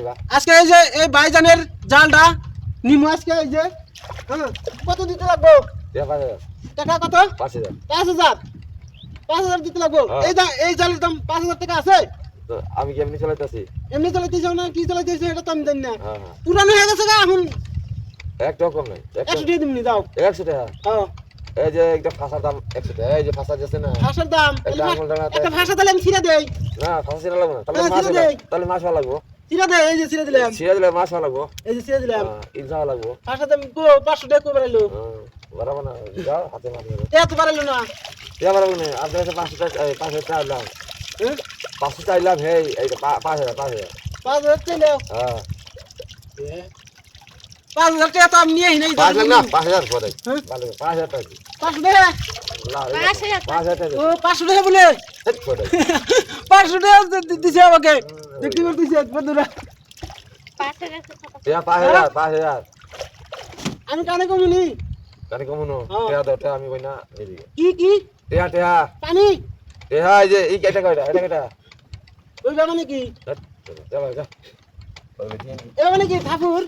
নিবা আজকে এই যে এই ভাইজানের জালটা নিমু আজকে এই যে হ্যাঁ কত দিতে লাগবো দিয়া পারে টাকা কত 5000 5000 5000 দিতে লাগবো এই জালের দাম 5000 টাকা আছে তো আমি কেমনি চালাইতাছি এমনি চালাইতেছ না কি চালাইতেছ এটা তো আমি জানি না হ্যাঁ হ্যাঁ পুরানো হয়ে গেছে গা এখন এক টাকা কম নাই 100 দিয়ে দিমনি দাও 100 টাকা হ্যাঁ এই যে একটা ফাসার দাম 100 টাকা এই যে ফাসা যাচ্ছে না ভাষার দাম একটা আঙুল টাকা একটা ভাষা তাহলে আমি ছিড়া দেই না ফাসা ছিড়া লাগবে না হ্যাঁ, ছিঁড়া দেই। তাহলে মাছ ভালো লাগবো ছিড়া দেই এই যে ছিড়া দিলাম ছিড়া দিলে মাছ ভালো লাগবো এই যে ছিড়া দিলাম ইল ভালো লাগবো ভাষা দাম কো 500 টাকা করে বাড়াইলো বরাবর না যাও হাতে মাছ ধরো এত বাড়াইলো না দিয়া বরাবর না আপনার কাছে 500 টাকা 500 টাকা লাভ হ্যাঁ 500 টাকা লাভ হে এই 5000 5000 চাইলো হ্যাঁ 5000 টাকা তো আমি নিয়ে নাই 5000 না 5000 পরে হ্যাঁ? ভালো 5000 টাকা 500 টাকা না 5000 টাকা ও 500 টাকা বলে পরে 500 টাকা দিছে আমাকে দেখতে পারতেছি বন্ধুরা দিয়া 5000 আমি কানে কমুনি জানি কমনো হ্যাঁ। টাকা দাও টাকা আমি কই না এদিকে কি টাকা পানি টাকা এই যে এই কেটা কয়টা এটা কেটা ওই মানে কি যা যা এ মানে কি ঠাকুর